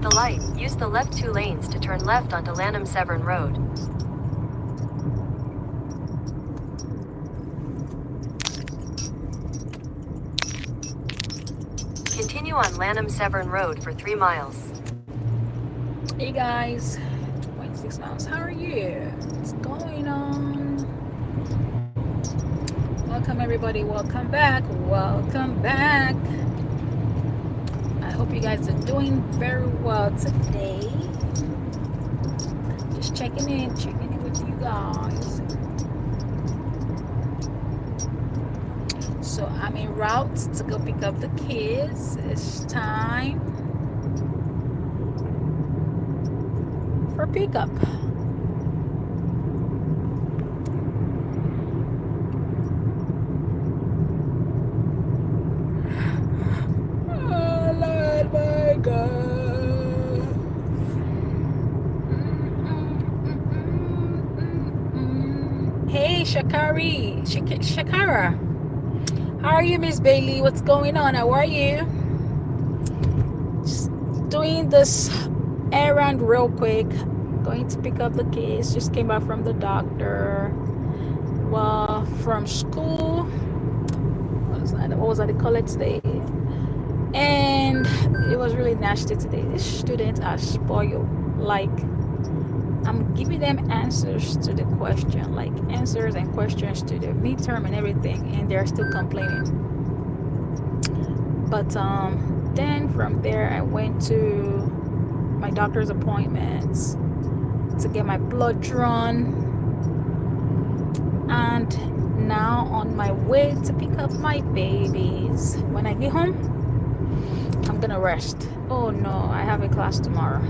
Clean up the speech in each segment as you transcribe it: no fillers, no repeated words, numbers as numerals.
the light, use the left 2 lanes to turn left onto Lanham Severn Road. Continue on Lanham Severn Road for 3 miles. Hey guys, 26 miles. How are you? What's going on? Welcome everybody. Welcome back. Welcome back. I hope you guys are doing very well today. Just checking in with you guys. So I'm en route to go pick up the kids. It's time for pickup. Oh Lord, my God. Hey Shakara. How are you, Miss Bailey? What's going on? How are you? Just doing this errand real quick. Going to pick up the kids. Just came back from the doctor. Well, from school. What was at the college today? And it was really nasty today. These students are spoiled. Like, I'm giving them answers to the question, like answers and questions to the midterm and everything, and they're still complaining. But then from there I went to my doctor's appointments to get my blood drawn, and now on my way to pick up my babies. When I get home, I'm gonna rest. Oh no, I have a class tomorrow.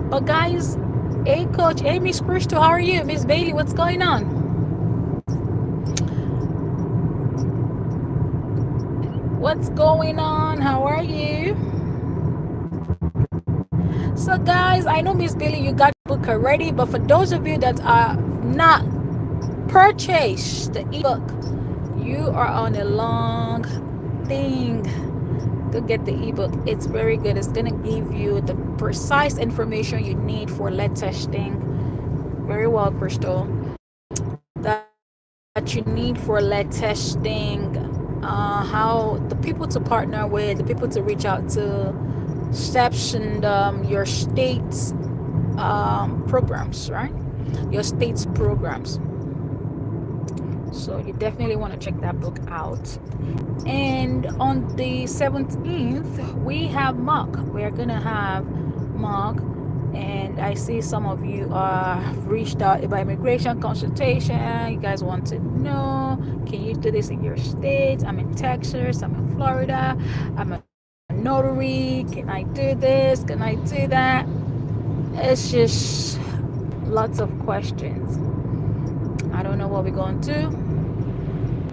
But guys, hey coach, hey Miss Crystal, how are you? Miss Bailey, what's going on? What's going on? How are you? So guys, I know Miss Bailey, you got the book already, but for those of you that are not purchased the ebook, you are on a long thing. Go get the ebook. It's very good. It's gonna give you the precise information you need for lead testing. Very well, Crystal. That you need for lead testing. How the people to partner with, the people to reach out to, steps and your state's programs, right? Your state's programs. So you definitely want to check that book out. And on the 17th, we have mock. We're gonna have mock, and I see some of you reached out about immigration consultation. You guys want to know, can you do this in your state? I'm in Texas, I'm in Florida, I'm a notary. Can I do this? Can I do that? It's just lots of questions. I don't know what we're going to do,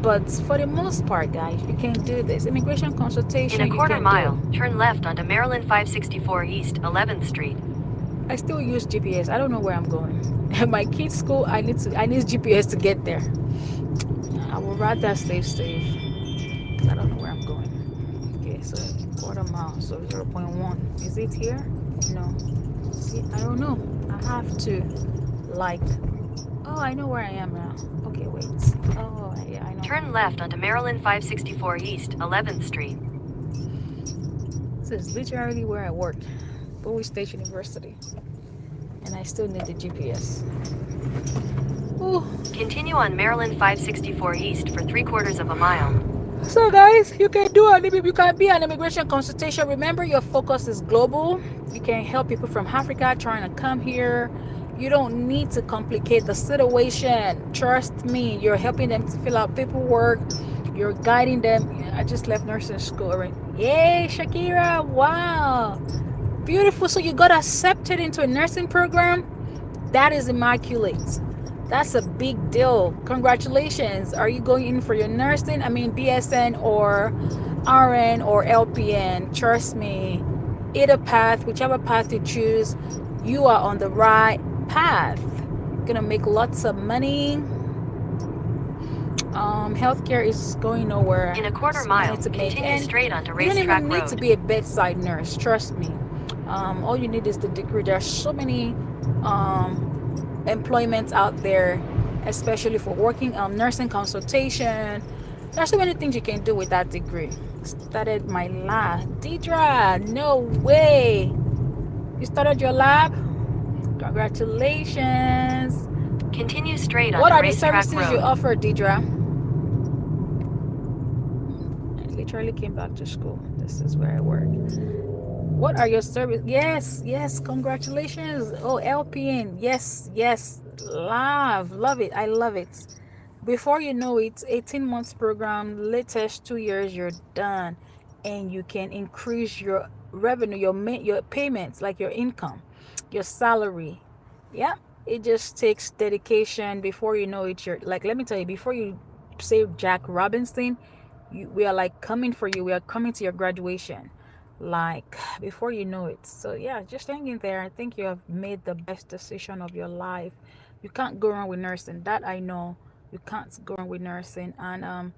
but for the most part, guys, you can do this. Immigration consultation. In a quarter mile, turn left onto Maryland 564 East 11th Street. I still use GPS. I don't know where I'm going. At my kids' school, I need GPS to get there. I would rather stay safe because I don't know where I'm going. Okay, so quarter mile, so 0.1. Is it here? No. See, I don't know. I have to Oh, I know where I am now. Okay, wait. Oh, yeah, I know. Turn left onto Maryland 564 East 11th Street. This is literally where I work, Bowie State University, and I still need the GPS. Ooh. Continue on Maryland 564 East for 3/4 of a mile. So guys, you can be an immigration consultation. Remember, your focus is global. You can help people from Africa trying to come here. You don't need to complicate the situation. Trust me, you're helping them to fill out paperwork. You're guiding them. I just left nursing school. Right? Yay, Shakira. Wow. Beautiful. So you got accepted into a nursing program? That is immaculate. That's a big deal. Congratulations. Are you going in for your nursing? I mean, BSN or RN or LPN? Trust me, either path, whichever path you choose, you are on the right path. You're gonna make lots of money. Healthcare is going nowhere. In a quarter mile, continue straight onto Racetrack Road. You don't even need to be a bedside nurse. Trust me. All you need is the degree. There are so many employments out there, especially for working nursing consultation. There's so many things you can do with that degree. Started my lab. Deidre, no way. You started your lab? Congratulations. Continue straight What onto are the Racetrack services you Road. offer, Deidre? I literally came back to school. This is where I work. What are your service? Yes, yes, congratulations. Oh, LPN. Yes, yes. Love it. I love it. Before you know it, 18 months program, latest 2 years, you're done. And you can increase your revenue, your payments, like your income, your salary. Yeah. It just takes dedication. Before you know it, you're like, let me tell you, before you say Jack Robinson, we are like coming for you. We are coming to your graduation, like before you know it. So yeah, just hang in there. I think you have made the best decision of your life. You can't go wrong with nursing. That I know. You can't go wrong with nursing. And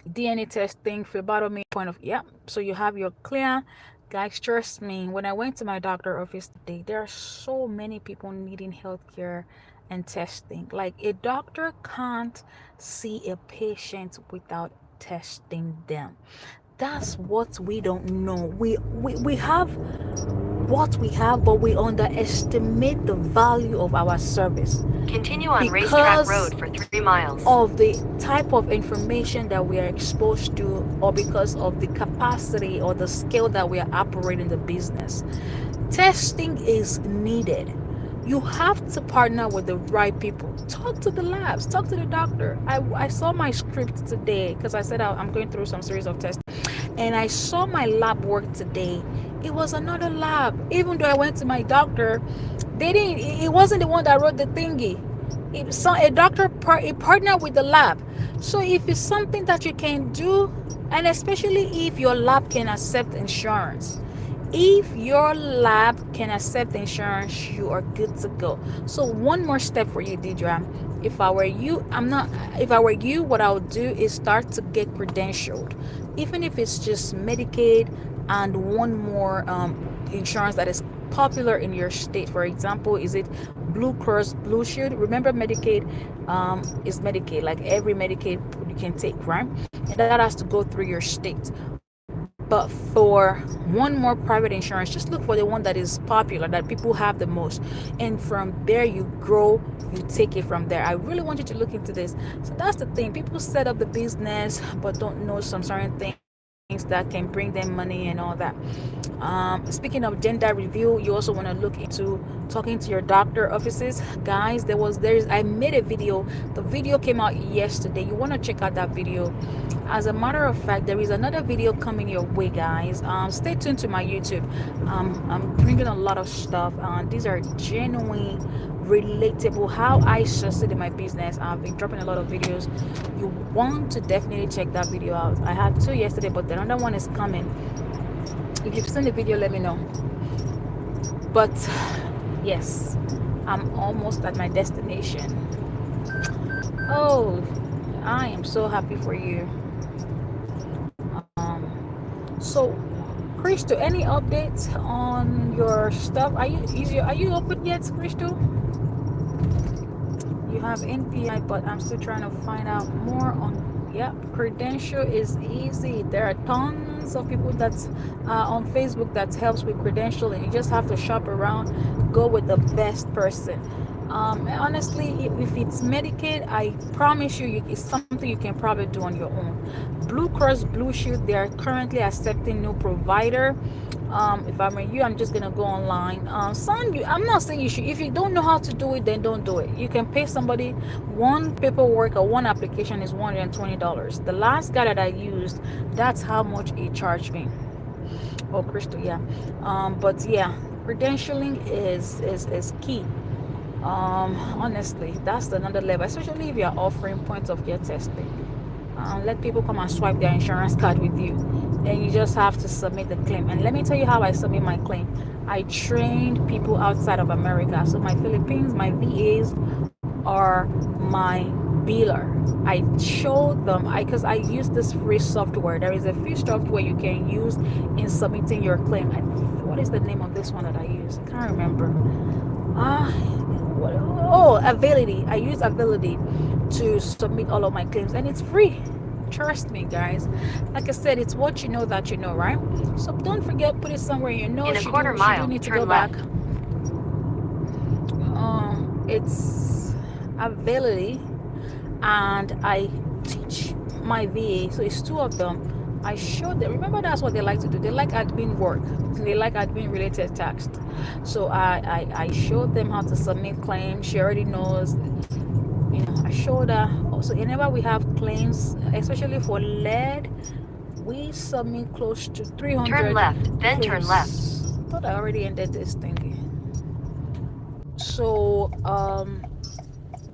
DNA testing, phlebotomy, point of, yeah. So you have your clear. Guys, trust me, when I went to my doctor office today, there are so many people needing healthcare and testing. Like a doctor can't see a patient without testing them. That's what we don't know. We have what we have, but we underestimate the value of our service Continue on Racetrack because Road for 3 miles. of the type of information that we are exposed to, or because of the capacity or the scale that we are operating the business. Testing is needed. You have to partner with the right people. Talk to the labs, talk to the doctor. I saw my script today because I said I'm going through some series of tests, and I saw my lab work today. It was another lab. Even though I went to my doctor, they didn't. It wasn't the one that wrote the thingy. A doctor partner with the lab. So if it's something that you can do, and especially if your lab can accept insurance, if your lab can accept insurance, you are good to go. So one more step for you, Deidre. If I were you, if I were you, what I would do is start to get credentialed, even if it's just Medicaid and one more insurance that is popular in your state. For example, is it Blue Cross Blue Shield? Remember, Medicaid is Medicaid, like every Medicaid you can take, right? And that has to go through your state. But for one more private insurance, just look for the one that is popular, that people have the most, and from there you grow, you take it from there. I really want you to look into this. So that's the thing, people set up the business but don't know some certain things that can bring them money and all that. Speaking of gender review, you also want to look into talking to your doctor offices. Guys, I made a video. The video came out yesterday. You want to check out that video. As a matter of fact, there is another video coming your way, guys. Stay tuned to my YouTube. I'm bringing a lot of stuff. These are genuine, relatable, how I succeed in my business. I've been dropping a lot of videos. You want to definitely check that video out. I had two yesterday, but the other one is coming. If you've seen the video, let me know. But yes, I'm almost at my destination. Oh, I am so happy for you. So Crystal, any updates on your stuff? Are you open yet, Crystal? You have NPI, but I'm still trying to find out more on. Yeah, credential is easy. There are tons of people that's on Facebook that helps with credentialing. You just have to shop around, go with the best person. Honestly, if it's Medicaid, I promise you, it's something you can probably do on your own. Blue Cross Blue Shield, they are currently accepting new provider. If I'm you, I'm just gonna go online. I'm not saying you should. If you don't know how to do it, then don't do it. You can pay somebody. One paperwork or one application is $120. The last guy that I used, that's how much he charged me. Oh, Crystal, yeah. But yeah, credentialing is key. Honestly, that's another level, especially if you're offering point of care testing. Let people come and swipe their insurance card with you, and you just have to submit the claim. And let me tell you how I submit my claim. I trained people outside of America. So my Philippines, my VAs are my biller. I showed them, because I use this free software. There is a free software you can use in submitting your claim. What is the name of this one that I use? I can't remember. Ability. I use Ability to submit all of my claims, and it's free. Trust me, guys. Like I said, it's what you know that you know, right? So don't forget, put it somewhere you know. In a quarter mile, need to turn go left. back. It's Ability, and I teach my VA. So it's two of them. I showed them. Remember, that's what they like to do. They like admin work. They like admin related tasks. So I showed them how to submit claims. She already knows. I showed her. Also, whenever we have claims, especially for lead, we submit close to 300. Turn left, then claims. turn left. I thought I already ended this thing. So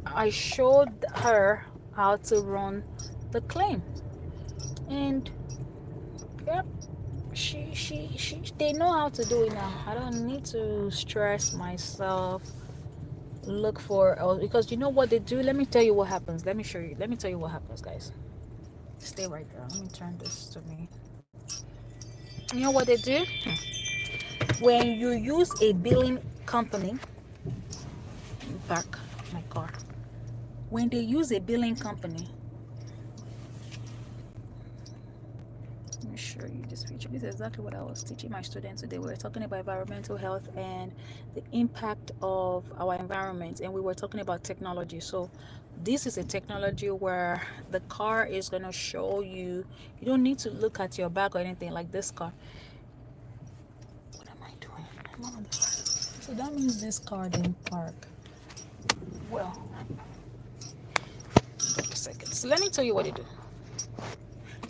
I showed her how to run the claim, and yep, they know how to do it now. I don't need to stress myself, look for, because you know what they do. Let me tell you what happens. Let me show you. Let me tell you what happens, guys. Stay right there. Let me turn this to me. You know what they do? When you use a billing company, back my car. When they use a billing company, let me show you this feature. This is exactly what I was teaching my students today. We were talking about environmental health and the impact of our environment, and we were talking about technology. So this is a technology where the car is going to show you. You don't need to look at your back or anything like this car. What am I doing? I'm on the car. So that means this car didn't park well. Wait a second. So let me tell you what they do.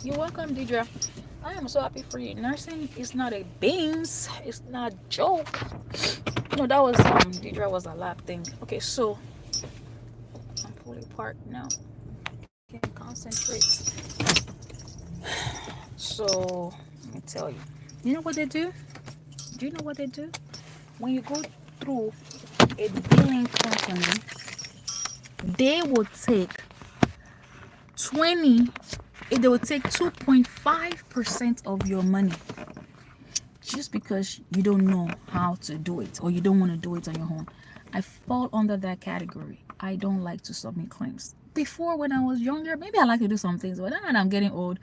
You're welcome, Deidre. I am so happy for you. Nursing is not a beans. It's not a joke. No, that was Deidre was a lab thing. Okay, so I'm fully parked now. Can't concentrate. So let me tell you. You know what they do? Do you know what they do? When you go through a billing company, they will take 2.5% of your money, just because you don't know how to do it or you don't want to do it on your own. I fall under that category. I don't like to submit claims. Before, when I was younger, maybe I like to do some things, but now that I'm getting old,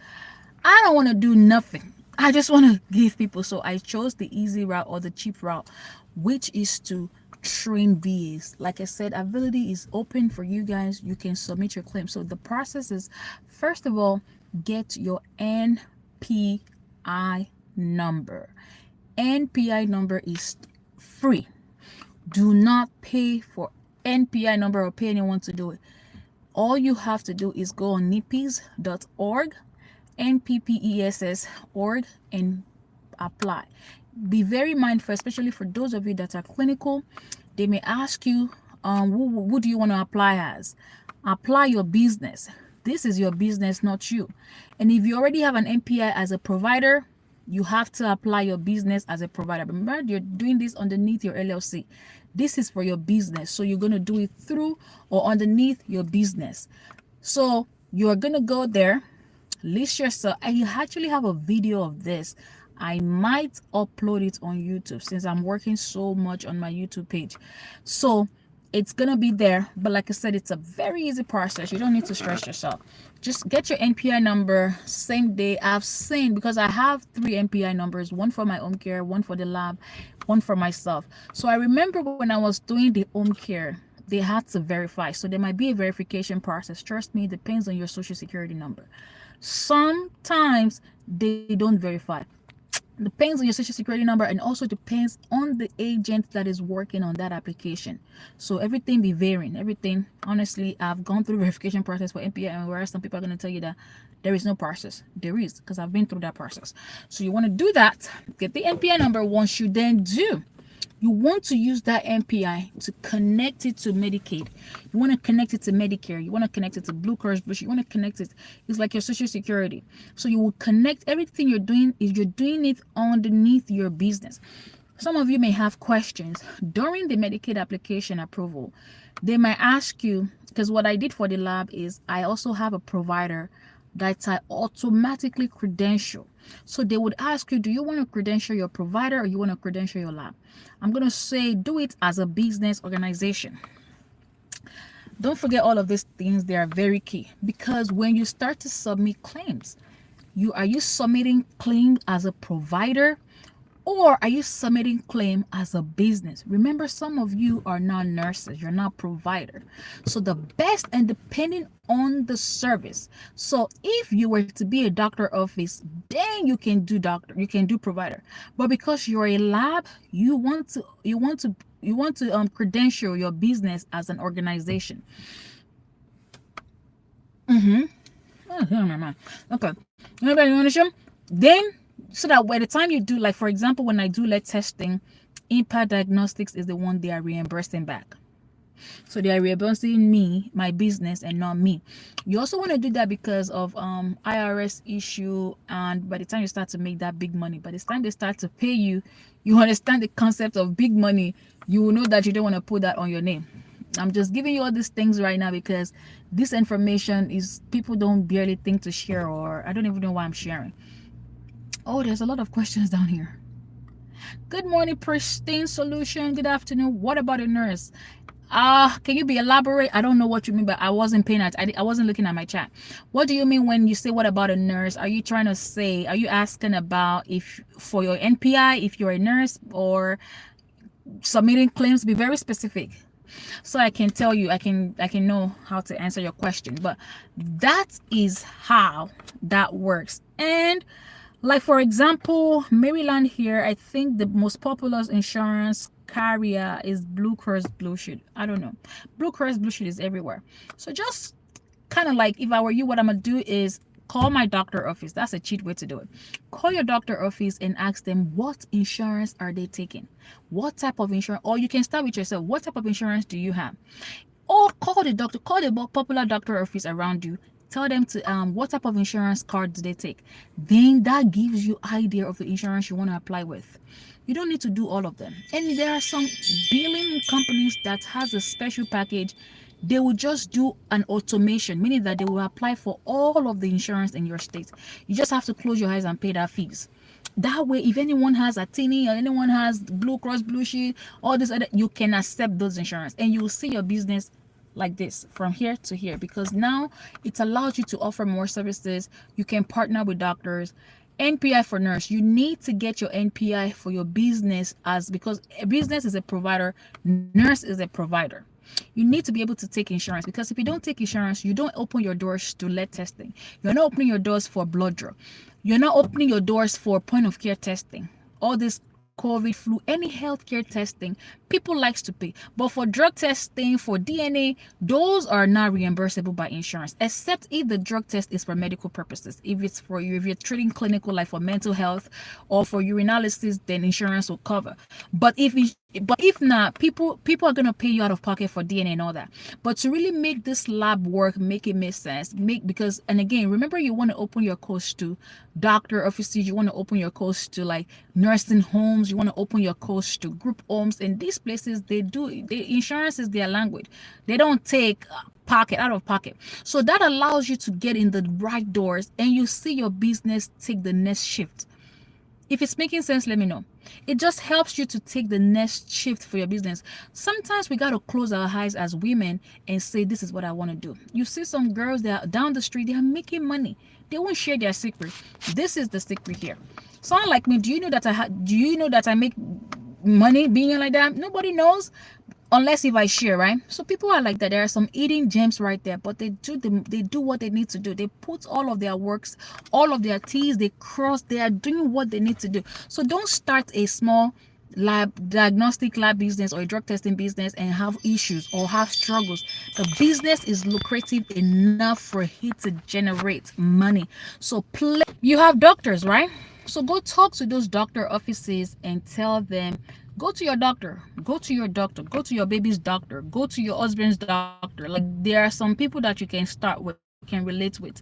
I don't want to do nothing. I just want to give people. So I chose the easy route or the cheap route, which is to train VAs. Like I said, Ability is open for you guys. You can submit your claim. So the process is, first of all, get your NPI number. NPI number is free. Do not pay for NPI number or pay anyone to do it. All you have to do is go on nippees.org, nppess.org, and apply. Be very mindful, especially for those of you that are clinical. They may ask you, who do you want to apply as? Apply your business. This is your business, not you. And if you already have an NPI as a provider, you have to apply your business as a provider. Remember, you're doing this underneath your LLC. This is for your business. So you're going to do it through or underneath your business. So you're going to go there, list yourself. I actually have a video of this. I might upload it on YouTube since I'm working so much on my YouTube page. So it's gonna be there, but like I said, it's a very easy process. You don't need to stress yourself. Just get your NPI number same day. I've seen, because I have 3 NPI numbers, one for my home care, one for the lab, one for myself. So I remember when I was doing the home care, they had to verify. So there might be a verification process. Trust me, it depends on your social security number. Sometimes they don't verify. Depends on your social security number, and also depends on the agent that is working on that application. So everything be varying. Everything, honestly, I've gone through verification process for NPI, and whereas some people are going to tell you that there is no process. There is, because I've been through that process. So you want to do that, get the NPI number. Once you then do, you want to use that NPI to connect it to Medicaid. You want to connect it to Medicare. You want to connect it to Blue Cross Blue. You want to connect it. It's like your social security. So you will connect everything you're doing. Is you're doing it underneath your business. Some of you may have questions during the Medicaid application approval. They might ask you, because what I did for the lab is I also have a provider that I automatically credential. So they would ask you, do you want to credential your provider or you want to credential your lab? I'm going to say do it as a business organization. Don't forget all of these things, they are very key, because when you start to submit claims, you submitting claim as a provider, or are you submitting claim as a business? Remember, some of you are not nurses, you're not provider. So the best, and depending on the service. So if you were to be a doctor office, then you can do provider. But because you're a lab, you want to credential your business as an organization. Okay. Anybody want to show? Then, so that by the time you do, like for example, when I do lead testing, Impact Diagnostics is the one they are reimbursing back. So they are reimbursing me, my business, and not me. You also want to do that because of IRS issue, and by the time you start to make that big money, by the time they start to pay you, you understand the concept of big money. You will know that you don't want to put that on your name. I'm just giving you all these things right now because this information is people don't barely think to share, or I don't even know why I'm sharing. Oh, there's a lot of questions down here. Good morning, Pristine Solution. Good afternoon. What about a nurse? Can you be elaborate? I don't know what you mean, but I wasn't paying attention. I wasn't looking at my chat. What do you mean when you say what about a nurse? Are you trying to say, are you asking about if for your NPI, if you're a nurse, or submitting claims? Be very specific, so I can tell you, I can know how to answer your question. But that is how that works. And like for example, Maryland here, I think the most popular insurance carrier is Blue Cross Blue Shield. I don't know. Blue Cross Blue Shield is everywhere. So just kind of like, if I were you, what I'm gonna do is call my doctor office. That's a cheat way to do it. Call your doctor office and ask them what insurance are they taking, what type of insurance, or you can start with yourself. What type of insurance do you have? Or call the doctor, call the popular doctor office around you. Tell them to what type of insurance card do they take. Then that gives you idea of the insurance you want to apply with. You don't need to do all of them. And there are some billing companies that has a special package. They will just do an automation, meaning that they will apply for all of the insurance in your state. You just have to close your eyes and pay that fees. That way, if anyone has a Tini or anyone has Blue Cross Blue Shield, all this other, you can accept those insurance, and you will see your business like this from here to here, because now it allows you to offer more services. You can partner with doctors. NPI for nurse, you need to get your NPI for your business, as because a business is a provider, nurse is a provider. You need to be able to take insurance, because if you don't take insurance, you don't open your doors to lead testing. You're not opening your doors for blood draw. You're not opening your doors for point of care testing. All this COVID, flu, any healthcare testing, people likes to pay. But for drug testing, for DNA, those are not reimbursable by insurance, except if the drug test is for medical purposes. If it's for you, if you're treating clinical, like for mental health or for urinalysis, then insurance will cover. But if not, people are gonna pay you out of pocket for DNA and all that. But to really make this lab work, make it make sense, because, and again, remember, you want to open your course to doctor offices, you want to open your course to like nursing homes, you want to open your course to group homes, and these places, the insurance is their language. They don't take pocket out of pocket. So that allows you to get in the right doors, and you see your business take the next shift. If it's making sense, let me know. It just helps you to take the next shift for your business. Sometimes we got to close our eyes as women and say, this is what I want to do. You see some girls that are down the street, they are making money. They won't share their secret. This is the secret here. Someone like me, do you know that I make money being like that? Nobody knows unless if I share, right? So people are like that. There are some eating gems right there, but they do what they need to do. They put all of their works, all of their T's, they cross, they are doing what they need to do. So don't start a small diagnostic lab business or a drug testing business and have issues or have struggles. The business is lucrative enough for it to generate money. So you have doctors, right? So go talk to those doctor offices and tell them, go to your doctor, go to your doctor, go to your baby's doctor, go to your husband's doctor. Like, there are some people that you can start with, you can relate with.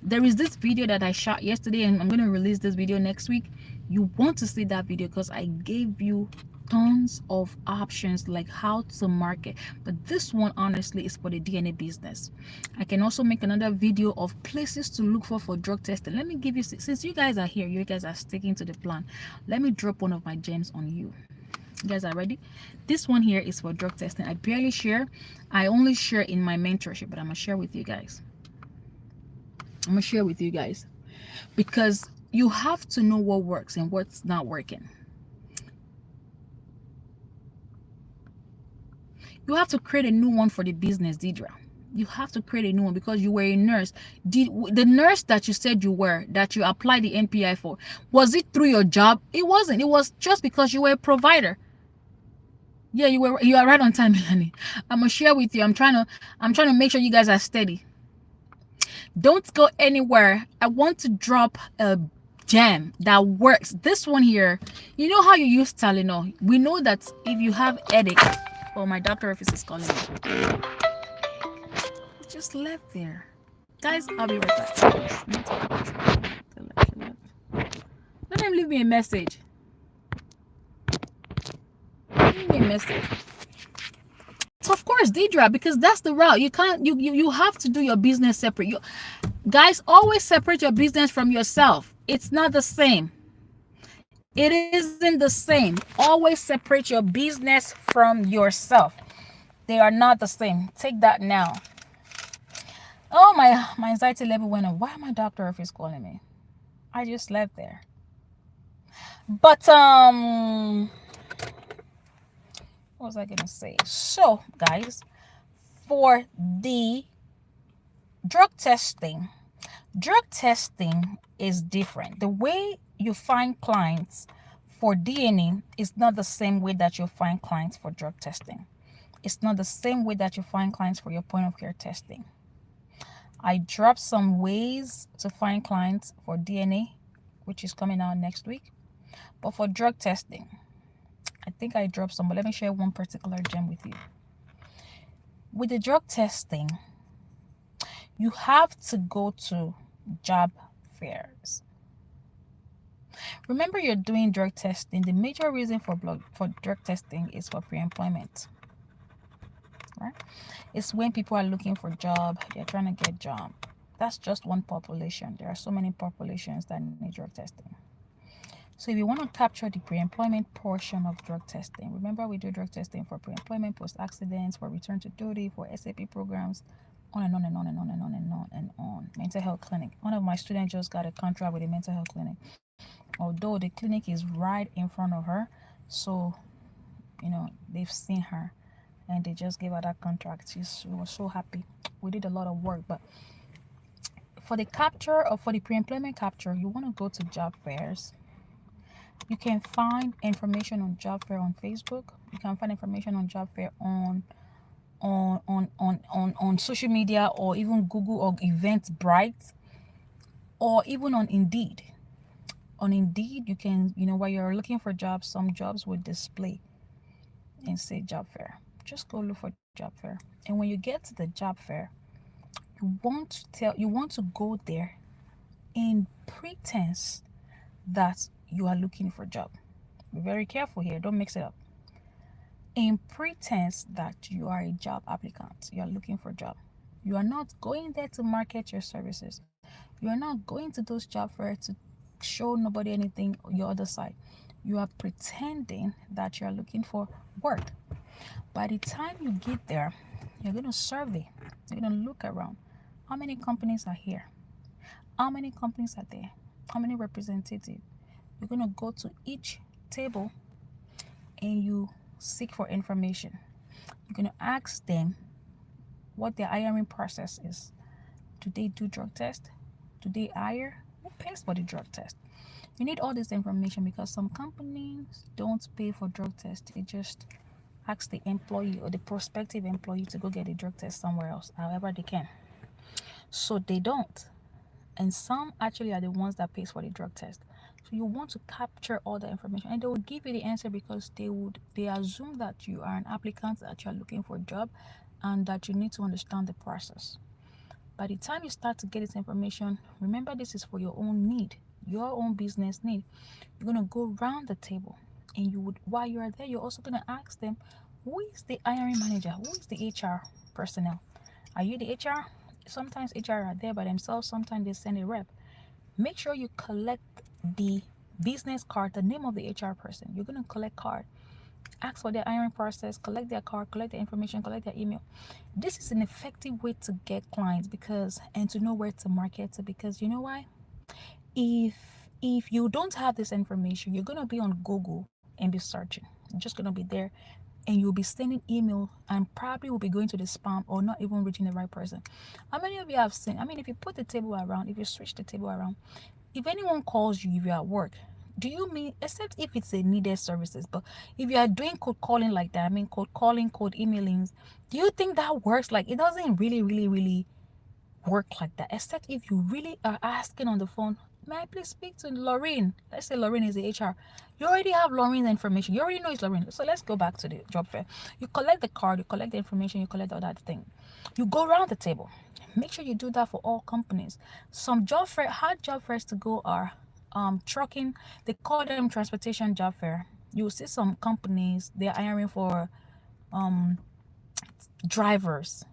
There is this video that I shot yesterday, and I'm going to release this video next week. You want to see that video because I gave you tons of options like how to market, but this one honestly is for the DNA business. I can also make another video of places to look for drug testing. Let me give you, since you guys are here, you guys are sticking to the plan, let me drop one of my gems on you. You guys are ready? This one here is for drug testing. I barely share. I only share in my mentorship, but I'm gonna share with you guys. Because you have to know what works and what's not working. You have to create a new one for the business, Deidre. You have to create a new one because you were a nurse. The nurse that you said you were, that you applied the NPI for, was it through your job? It wasn't. It was just because you were a provider. Yeah, you are right on time, Melanie. I'm gonna share with you. I'm trying to make sure you guys are steady. Don't go anywhere. I want to drop a gem that works. This one here, you know how you use Tylenol. We know that if you have headache, oh, my doctor office is calling me. It just left there. Guys, I'll be right back. Let him leave me a message. Leave me a message. So of course, Deidre, because that's the route. You can't. You have to do your business separate. Guys, always separate your business from yourself. It's not the same. It isn't the same. Always separate your business from yourself. They are not the same. Take that now. Oh, my anxiety level went up. Why my doctor office calling me? I just left there. But what was I gonna say? So guys, for the drug testing is different. The way you find clients for DNA is not the same way that you find clients for drug testing. It's not the same way that you find clients for your point of care testing. I dropped some ways to find clients for DNA, which is coming out next week. But for drug testing, I think I dropped some, but let me share one particular gem with you. With the drug testing, you have to go to job fairs. Remember, you're doing drug testing. The major reason for drug testing is for pre-employment, right? It's when people are looking for a job, they're trying to get a job. That's just one population. There are so many populations that need drug testing. So if you want to capture the pre-employment portion of drug testing, remember we do drug testing for pre-employment, post-accidents, for return to duty, for SAP programs, on and on and on and on and on and on and on. Mental health clinic. One of my students just got a contract with a mental health clinic. Although the clinic is right in front of her, so they've seen her and they just gave her that contract. She was so happy. We did a lot of work, but for the capture or for the pre-employment capture, you want to go to job fairs. You can find information on job fair on Facebook. You can find information on job fair on social media, or even Google or Eventbrite, or even on Indeed. On Indeed, you can, while you're looking for jobs, some jobs will display and say job fair. Just go look for job fair. And when you get to the job fair, you want to go there in pretense that you are looking for a job. Be very careful here. Don't mix it up. In pretense that you are a job applicant, you are looking for a job. You are not going there to market your services. You are not going to those job fairs to show nobody anything on your other side. You are pretending that you are looking for work. By the time you get there, you're going to survey. You're going to look around. How many companies are here? How many companies are there? How many representatives? You're going to go to each table and you seek for information. You're going to ask them what their hiring process is. Do they do drug test? Do they hire? Who pays for the drug test? You need all this information because some companies don't pay for drug test. They just ask the employee or the prospective employee to go get a drug test somewhere else, however they can. So they don't. And some actually are the ones that pays for the drug test. So you want to capture all the information, and they will give you the answer because they assume that you are an applicant, that you are looking for a job, and that you need to understand the process. By the time you start to get this information, remember this is for your own need, your own business need. You're going to go around the table And you would, while you are there, you're also going to ask them, who is the hiring manager? Who is the HR personnel? Are you the HR? Sometimes HR are there by themselves, sometimes they send a rep. Make sure you collect the business card, the name of the HR person. You're going to collect card. Ask for their hiring process, collect their card, collect their information, collect their email. This is an effective way to get clients, because and to know where to market to, because you know why? If you don't have this information, you're gonna be on Google and be searching. You're just gonna be there, and you'll be sending email and probably will be going to the spam or not even reaching the right person. How many of you have seen? I mean, if you put the table around, if you switch the table around, if anyone calls you, if you're at work, do you mean, except if it's a needed services, but if you are doing cold calling like that, I mean cold calling, cold emailing, do you think that works? Like, it doesn't really work like that, except if you really are asking on the phone, may I please speak to Lorraine? Let's say Lorraine is the HR. You already have Lorraine's information. You already know it's Lorraine. So let's go back to the job fair. You collect the card, you collect the information, you collect all that thing. You go around the table. Make sure you do that for all companies. Some job fair, hard job fairs to go are trucking. They call them transportation job fair. You see some companies, they're hiring for um drivers.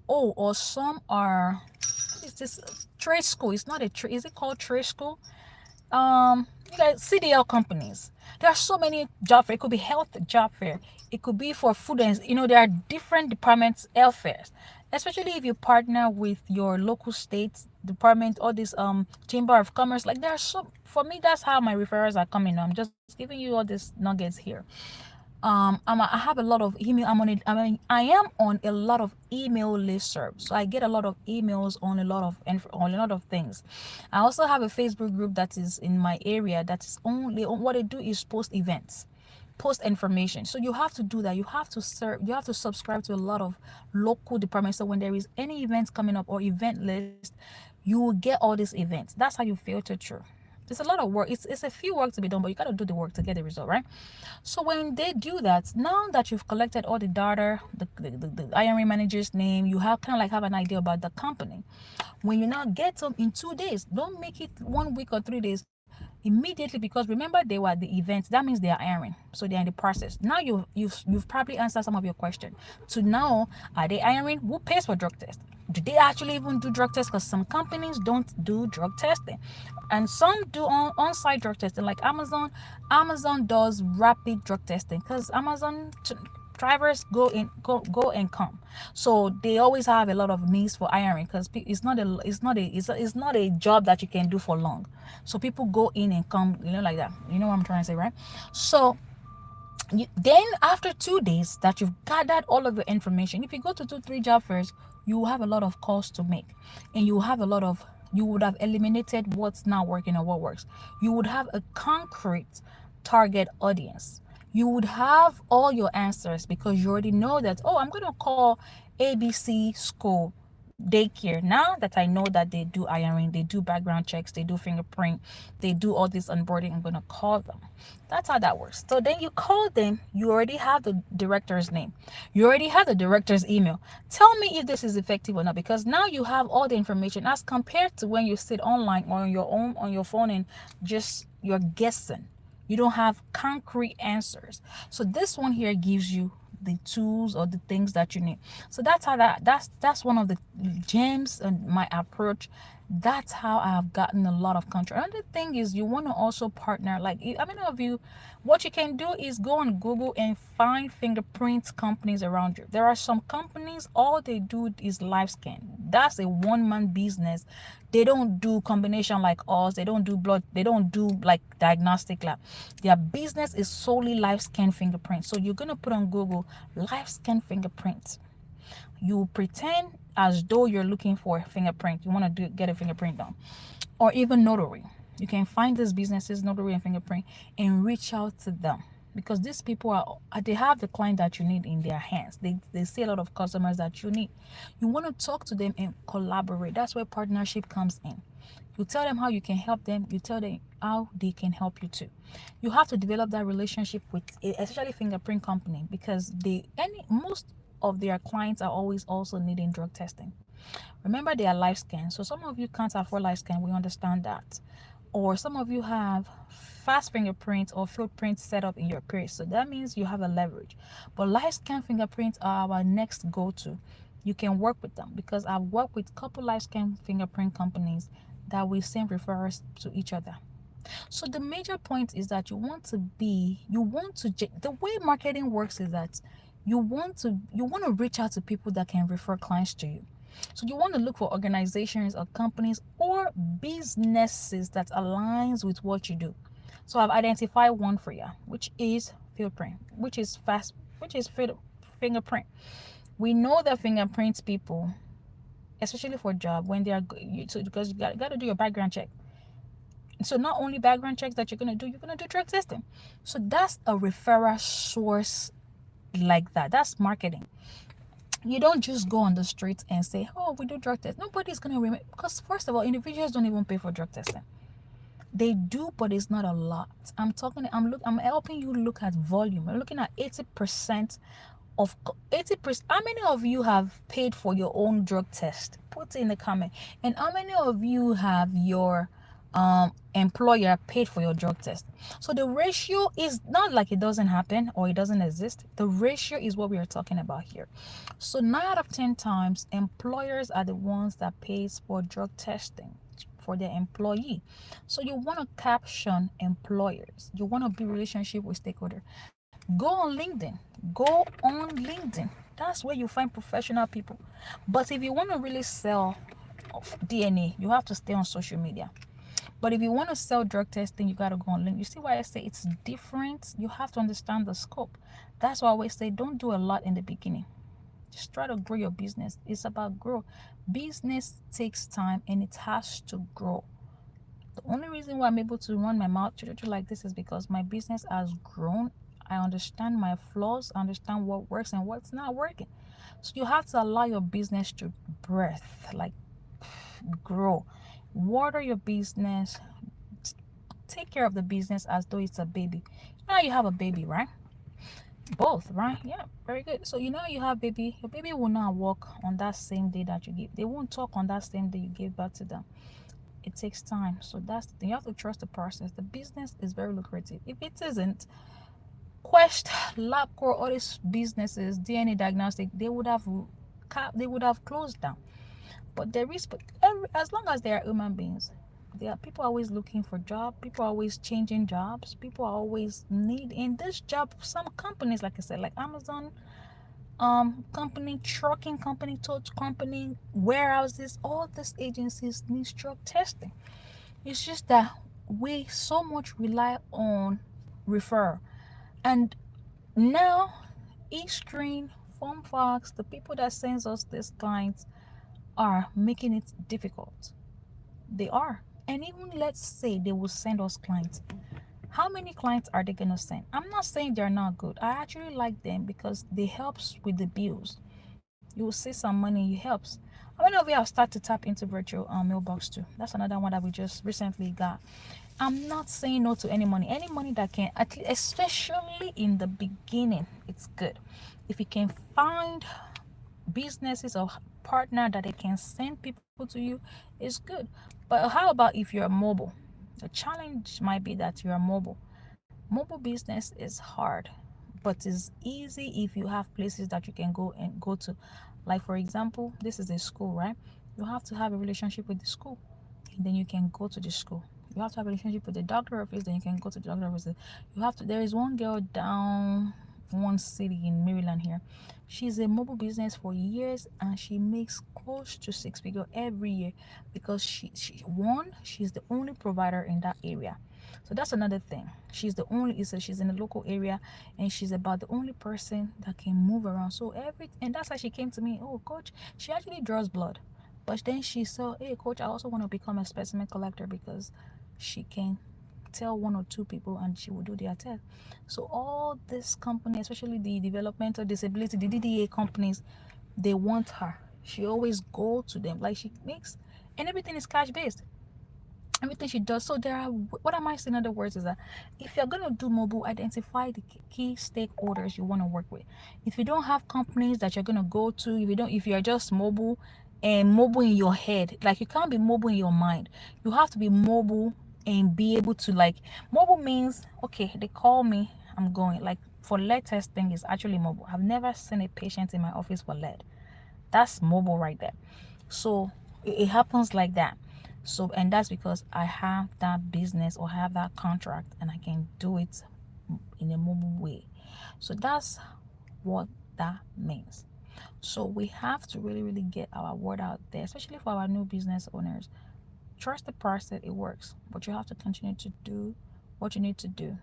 Oh, or some are, what is this, trade school? It's not a trade, is it called trade school? You guys, CDL companies. There are so many job fair. It could be health job fair, it could be for food, and there are different departments health fairs, especially if you partner with your local state department or this chamber of commerce. Like, there are so, for me, that's how my referrals are coming. I'm just giving you all these nuggets here. I have a lot of email. I am on a lot of email listservs, so I get a lot of emails on a lot of things. I also have a Facebook group that is in my area, that is only, what they do is post events, post information. So you have to do that. You have to subscribe to a lot of local departments, so when there is any events coming up or event list, you will get all these events. That's how you filter through. It's a lot of work. It's a few work to be done, but you got to do the work to get the result, right? So when they do that, now that you've collected all the data, the hiring manager's name, you have kind of like have an idea about the company. When you now get them in 2 days, don't make it 1 week or 3 days. Immediately, because remember, they were at the event. That means they are hiring, so they're in the process. Now you've probably answered some of your question. To know, are they hiring? Who pays for drug test? Do they actually even do drug tests? Because some companies don't do drug testing, and some do on-site drug testing, like Amazon does rapid drug testing, because drivers go and come, so they always have a lot of needs for hiring, because it's not a job that you can do for long, so people go in and come, like that. You know what I'm trying to say, right? So then after 2 days that you've gathered all of your information, if you go to 2-3 job fairs, you will have a lot of calls to make, and you would have eliminated what's not working or what works. You would have a concrete target audience. You would have all your answers, because you already know that, oh, I'm going to call ABC school daycare. Now that I know that they do hiring, they do background checks, they do fingerprint, they do all this onboarding, I'm going to call them. That's how that works. So then you call them, you already have the director's name, you already have the director's email. Tell me if this is effective or not, because now you have all the information, as compared to when you sit online or on your phone and just you're guessing. You don't have concrete answers. So this one here gives you the tools or the things that you need. So that's one of the gems and my approach. That's how I have gotten a lot of country. Another thing is, you want to also partner. Like, I mean, of you, what you can do is go on Google and find fingerprint companies around you. There are some companies, all they do is live scan. That's a one-man business. They don't do combination like us. They don't do blood. They don't do like diagnostic lab. Their business is solely live scan fingerprint. So you're gonna put on Google live scan fingerprint. You pretend as though you're looking for a fingerprint. You want to get a fingerprint done, or even notary. You can find these businesses, notary and fingerprint, and reach out to them, because these people they have the client that you need in their hands. They see a lot of customers that you need. You want to talk to them and collaborate. That's where partnership comes in. You tell them how you can help them, you tell them how they can help you too. You have to develop that relationship with, especially fingerprint company, because most of their clients are always also needing drug testing. Remember, they are live scans, so some of you can't afford live scan. We understand that, or some of you have fast fingerprints or fingerprints set up in your peers. So that means you have a leverage. But light scan fingerprints are our next go-to. You can work with them because I've worked with a couple light scan fingerprint companies that we send referrals to each other. So the major point is that the way marketing works is that you want to reach out to people that can refer clients to you. So you want to look for organizations or companies or businesses that aligns with what you do. So I've identified one for you, which is fingerprint, which is fingerprint. We know that fingerprints people, especially for a job, when they are because you got to do your background check. So not only background checks that you're gonna do drug testing. So that's a referral source like that. That's marketing. You don't just go on the streets and say, "Oh, we do drug tests." Nobody's gonna remember because first of all, individuals don't even pay for drug testing. They do, but it's not a lot. I'm helping you look at volume. I'm looking at 80% of 80%. How many of you have paid for your own drug test? Put it in the comment. And how many of you have your employer paid for your drug test? So the ratio is not like it doesn't happen or it doesn't exist. The ratio is what we are talking about here. So 9 out of 10 times employers are the ones that pays for drug testing for their employee. So you want to caption employers. You want to build relationship with stakeholder. Go on LinkedIn. Go on LinkedIn. That's where you find professional people. But if you want to really sell DNA, you have to stay on social media. But if you want to sell drug testing, you got to go on LinkedIn. You see why I say it's different? You have to understand the scope. That's why I always say don't do a lot in the beginning. Just try to grow your business. It's about grow. Business takes time and it has to grow. The only reason why I'm able to run my mouth like this is because my business has grown. I understand my flaws, I understand what works and what's not working. So you have to allow your business to breathe, like grow. Water your business. Take care of the business as though it's a baby. Now you have a baby, right? Both, right? Yeah, very good. So you know you have baby. Your baby will not walk on that same day that you give. They won't talk on that same day you gave birth to them. It takes time. So that's the thing. You have to trust the process. The business is very lucrative. If it isn't, Quest, LabCorp, all these businesses, DNA diagnostic, they would have closed down. But there is, as long as they are human beings, there are people always looking for job. People are always changing jobs. People are always need in this job. Some companies, like I said, like Amazon, company, trucking company, tow company, warehouses, all these agencies need drug testing. It's just that we so much rely on refer. And now, eScreen, FormFox, the people that sends us these clients are making it difficult. They are. And even let's say they will send us clients. How many clients are they going to send? I'm not saying they're not good. I actually like them because they helps with the bills. You will see some money, it helps. How many of you have started to tap into virtual mailbox too? That's another one that we just recently got. I'm not saying no to any money. Any money that can, at least, especially in the beginning, it's good. If you can find businesses or partner that they can send people to you, it's good. But how about if you're mobile? The challenge might be that you're mobile. Mobile business is hard, but it's easy if you have places that you can go to. Like for example, this is a school, right? You have to have a relationship with the school, and then you can go to the school. You have to have a relationship with the doctor office, then you can go to the doctor office. You have to. There is one girl down one city in Maryland here. She's a mobile business for years, and she makes close to 6 figures every year because she's the only provider in that area. So that's another thing. She's in the local area, and she's about the only person that can move around. So and that's why she came to me. Oh, coach, she actually draws blood. But then she saw, hey, coach, I also want to become a specimen collector because she can tell one or two people and she will do their test. So all this company, especially the developmental disability, the DDA companies, they want her. She always go to them. Like she makes, and everything is cash based. Everything she does. So what am I saying in other words is that if you're going to do mobile, identify the key stakeholders you want to work with. If you don't have companies that you're going to go to, if you're just mobile and mobile in your head, like you can't be mobile in your mind, you have to be mobile and be able to, like, mobile means, okay, they call me, I'm going. Like for lead testing is actually mobile. I've never seen a patient in my office for lead. That's mobile right there. So it happens like that. So, and that's because I have that business or have that contract and I can do it in a mobile way. So that's what that means. So we have to really, really get our word out there, especially for our new business owners. Trust the process, it works, but you have to continue to do what you need to do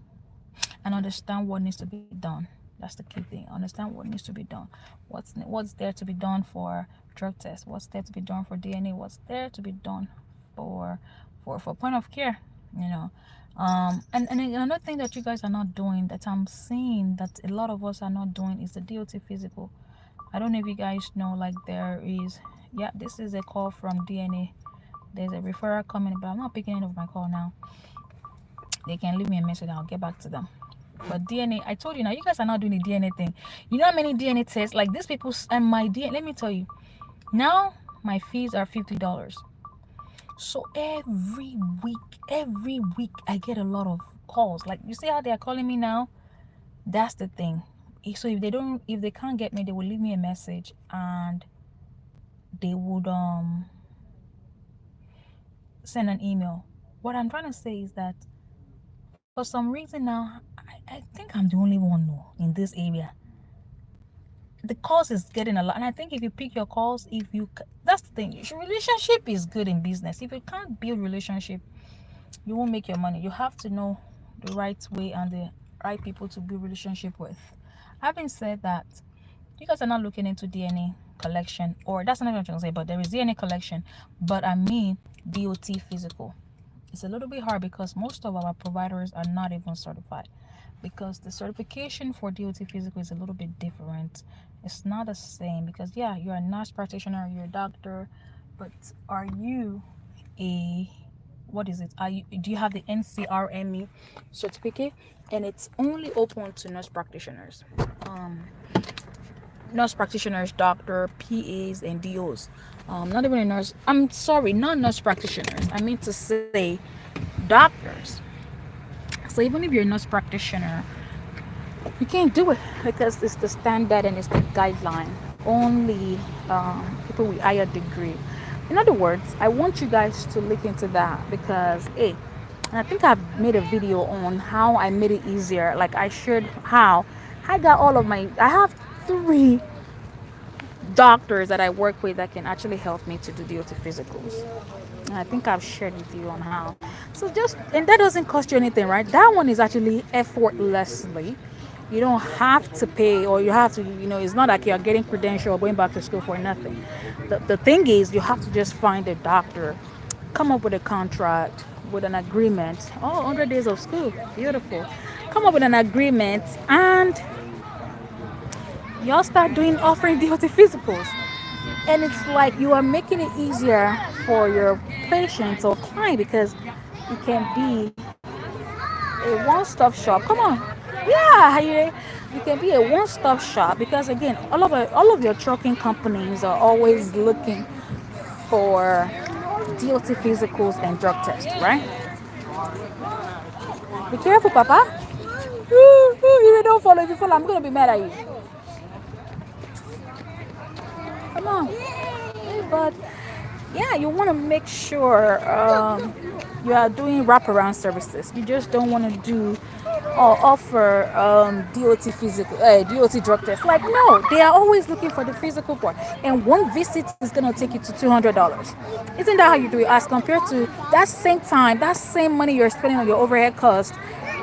and understand what needs to be done. That's the key thing. Understand what needs to be done. What's there to be done for drug tests? What's there to be done for DNA? What's there to be done for point of care? You know, and another thing that you guys are not doing, that I'm seeing that a lot of us are not doing, is the DOT physical. I don't know if you guys know, like there is, yeah, this is a call from DNA. There's a referral coming, but I'm not picking any of my call now. They can leave me a message, I'll get back to them. But DNA, I told you now, you guys are not doing the DNA thing. You know how many DNA tests, like these people, and my DNA, let me tell you, now my fees are $50. So every week I get a lot of calls. Like, you see how they are calling me now? That's the thing. So if they can't get me, they will leave me a message and they would send an email. What I'm trying to say is that for some reason now, I think I'm the only one though in this area. The calls is getting a lot, and I think if you pick your calls, that's the thing. Relationship is good in business. If you can't build relationship, you won't make your money. You have to know the right way and the right people to build relationship with. Having said that, you guys are not looking into DNA collection, or that's not what I'm trying to say, but there is DNA collection, but I mean DOT physical. It's a little bit hard because most of our providers are not even certified, because the certification for DOT physical is a little bit different. It's not the same, because yeah, you're a nurse practitioner, you're a doctor, but are you a, what is it? Do you have the NCRME certificate? And it's only open to nurse practitioners. Nurse practitioners, doctor, PAs, and DOs. Not even a nurse. I'm sorry, not nurse practitioners. I mean to say doctors. So even if you're a nurse practitioner, you can't do it because it's the standard and it's the guideline. Only people with higher degree. In other words, I want you guys to look into that, because and I think I've made a video on how I made it easier. Like I shared how I got I have 3 doctors that I work with that can actually help me to do DOT physicals. And I think I've shared with you on how. So and that doesn't cost you anything, right? That one is actually effortlessly. You don't have to pay, or you have to, it's not like you're getting credential or going back to school for nothing. The thing is, you have to just find a doctor, come up with a contract, with an agreement. Oh, 100 days of school. Beautiful. Come up with an agreement, and y'all start offering DOT physicals. And it's like you are making it easier for your patients or client, because you can be a one-stop shop. Come on. Yeah, you can be a one-stop shop, because again, all of your trucking companies are always looking for DOT physicals and drug tests, right? Be careful, Papa. If you don't follow, I'm gonna be mad at you. Come on. But yeah, you want to make sure you are doing wraparound services. You just don't want to do or offer DOT physical, DOT drug test. Like, no, they are always looking for the physical part, and one visit is gonna take you to $200. Isn't that how you do it? As compared to that same time, that same money you're spending on your overhead cost,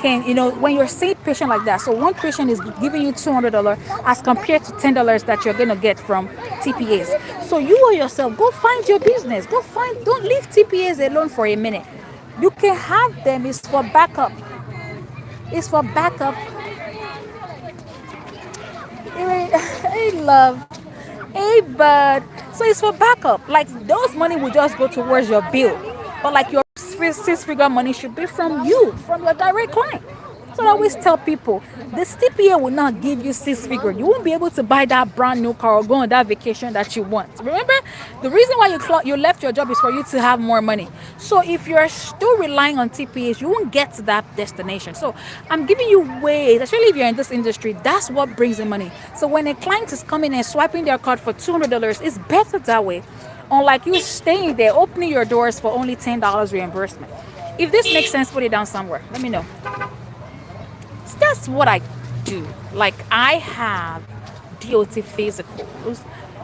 when you're seeing patient like that. So one patient is giving you $200 as compared to $10 that you're gonna get from TPAs. So you or yourself, go find your business. Don't leave TPAs alone for a minute. You can have them. It's for backup. It's for backup. Hey, love. Hey, bud. So it's for backup. Like, those money will just go towards your bill. But like your 6-figure money should be from you, from your direct client. So I always tell people, the CPA will not give you six figure. You won't be able to buy that brand new car or go on that vacation that you want. Remember, the reason why you left your job is for you to have more money. So if you're still relying on TPAs, you won't get to that destination. So I'm giving you ways, especially if you're in this industry, that's what brings in money. So when a client is coming and swiping their card for $200, it's better that way. Unlike you staying there, opening your doors for only $10 reimbursement. If this makes sense, put it down somewhere. Let me know. So that's what I do. Like I have DOT physicals,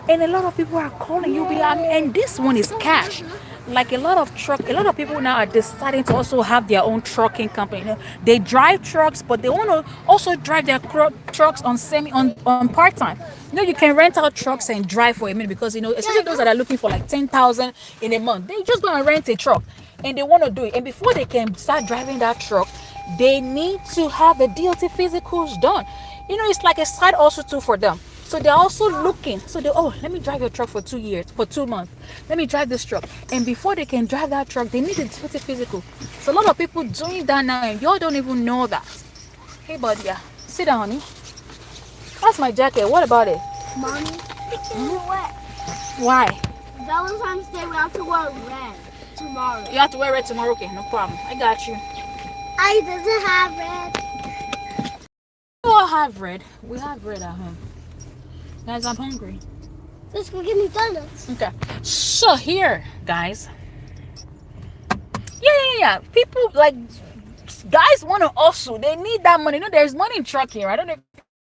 and a lot of people are calling you, and this one is cash. Like a lot of people now are deciding to also have their own trucking company. They drive trucks, but they want to also drive their trucks on part time. You can rent out trucks and drive for a minute because especially those that are looking for like 10,000 in a month, they just gonna rent a truck and they want to do it. And before they can start driving that truck, they need to have the DOT physicals done. It's like a side also too for them. So they're also looking. So let me drive your truck for 2 years, for 2 months. Let me drive this truck. And before they can drive that truck, they need a DOT physical. So a lot of people doing that now, and y'all don't even know that. Hey, buddy, yeah. Sit down, honey. That's my jacket. What about it? Mommy, it's wet. Why? Valentine's Day, we have to wear red tomorrow. You have to wear red tomorrow? Okay, no problem. I got you. I doesn't have red. We all have red. We have red at home. Guys, I'm hungry. Let's go get me donuts. Okay. So here, guys. Yeah. People like guys want to also. They need that money. There's money in trucking. I don't know if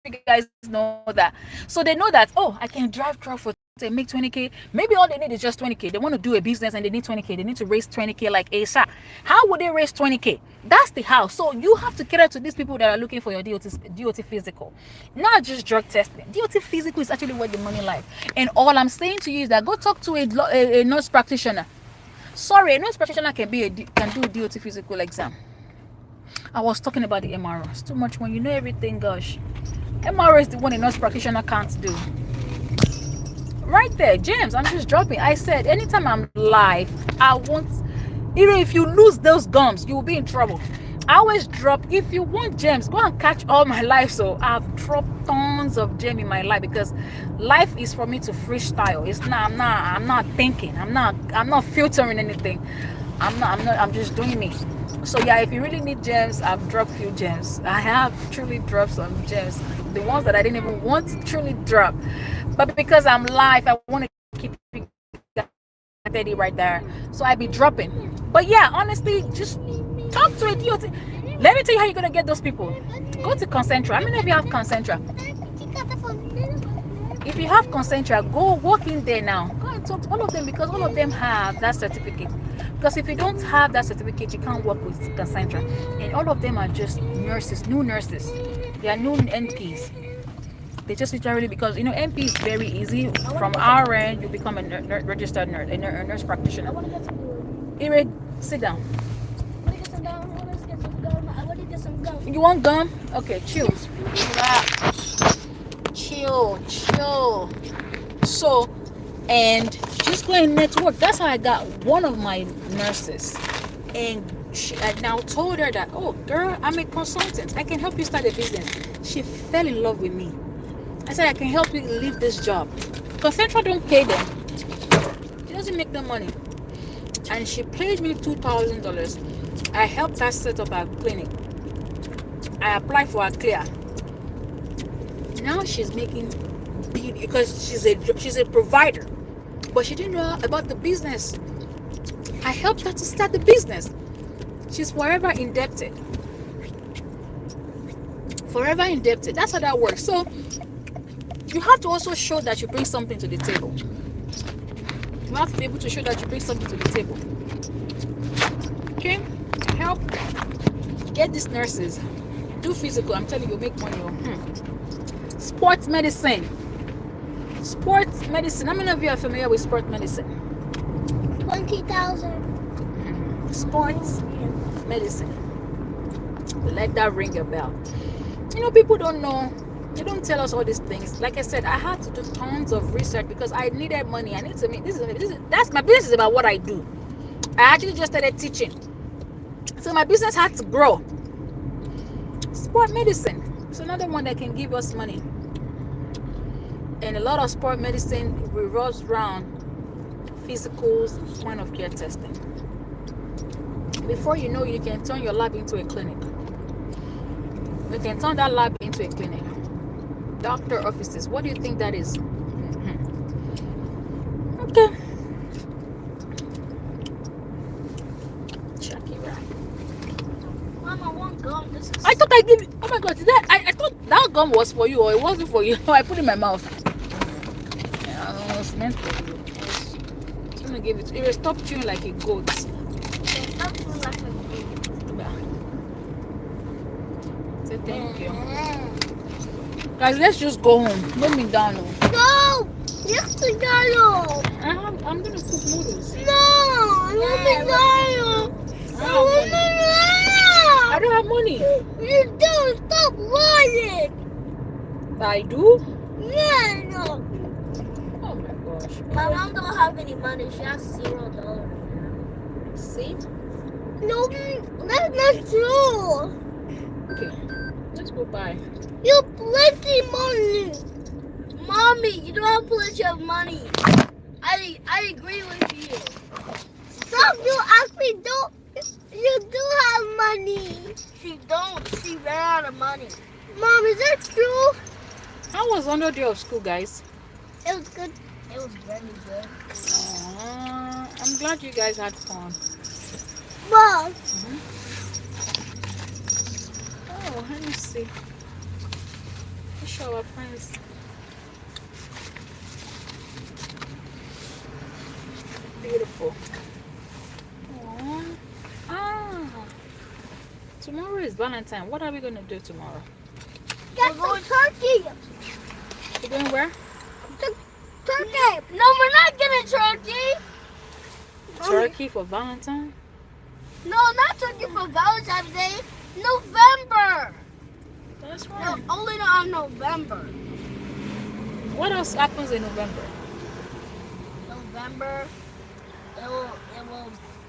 you guys know that. So they know that. I can drive truck for to make 20K. Maybe all they need is just 20K. They want to do a business and they need 20K. They need to raise 20K like ASAP. How would they raise 20K? That's the how. So you have to cater to these people that are looking for your DOT physical, not just drug testing. DOT physical is actually where the money lies. And all I'm saying to you is that go talk to a nurse practitioner. Sorry, a nurse practitioner can do DOT physical exam. I was talking about the MRO. It's too much when you know everything, gosh. MRO is the one a nurse practitioner can't do. Right there, James, I'm just dropping. I said anytime I'm live, I want, if you lose those gums, you will be in trouble. I always drop. If you want gems, go and catch all my life. So I've dropped tons of gem in my life because life is for me to freestyle. It's not. I'm not thinking. I'm not filtering anything. I'm just doing me. So yeah, if you really need gems, I've dropped few gems. I have truly dropped some gems. The ones that I didn't even want to truly drop. But because I'm live, I want to keep it steady right there. So I be dropping. But yeah, honestly, just talk to a DOT. Let me tell you how you're going to get those people. Go to Concentra. How many of you have Concentra? If you have Concentra, go walk in there now. Go and talk to all of them because all of them have that certificate. Because if you don't have that certificate, you can't work with Concentra. And all of them are just nurses, new nurses. They are new NPs. They just literally, because NP is very easy. From our end, you become a registered nurse, a nurse practitioner. Eric, sit down. You want gum? Okay, chill. Chill. So, and just go and network. That's how I got one of my nurses. And I now told her that, girl, I'm a consultant. I can help you start a business. She fell in love with me. I said, I can help you leave this job. Concentra don't pay them. It doesn't make them money. And she paid me $2,000. I helped her set up her clinic. I applied for her clear. Now she's making because she's a provider. But she didn't know about the business. I helped her to start the business. She's forever indebted. Forever indebted. That's how that works. So you have to also show that you bring something to the table. You have to be able to show that you bring something to the table. Okay? Help get these nurses. Do physical. I'm telling you, you'll make money. Sports medicine. Sports medicine. How many of you are familiar with sports medicine? 20,000. Sports medicine. Let that ring a bell. People don't know. They don't tell us all these things. Like I said, I had to do tons of research because I needed money. I need to make that's my business is about what I do. I actually just started teaching. So my business had to grow. Sport medicine. It's another one that can give us money. And a lot of sport medicine revolves around physicals, point of care testing. Before you know, you can turn your lab into a clinic. You can turn that lab into a clinic. Doctor offices. What do you think that is? Okay. Mama, one gum. This is. I thought I gave. Oh my God! Did that? I thought that gum was for you, or it wasn't for you. I put it in my mouth. Yeah, it was meant for you. I was gonna give it. It will stop chewing like a goat. Stop doing like a Yeah. Say thank you, guys. Let's just go home. No McDonald's. No! Yes, McDonald's! I'm gonna cook noodles. No! I want McDonald's! I want I don't have money. You don't stop lying! I do. Yeah, no. Oh my gosh. My mom don't have any money. She has $0. See? No, that's not true. Okay. Let's go buy. You have plenty money. Mommy, you don't have plenty of money. I agree with you. Stop, you actually don't. You do have money. She don't. She ran out of money. Mom, is that true? How was 100 day of school, guys? It was good. It was very good. I'm glad you guys had fun. Mom. Oh, let me see. Let's show our friends. Beautiful. Aww. Tomorrow is Valentine. What are we gonna do tomorrow? Get some turkey. We're going where? Turkey. No, we're not getting turkey. Turkey for Valentine? No, not turkey for Valentine's Day. November. That's No, right. only on November. What else happens in November? November. It will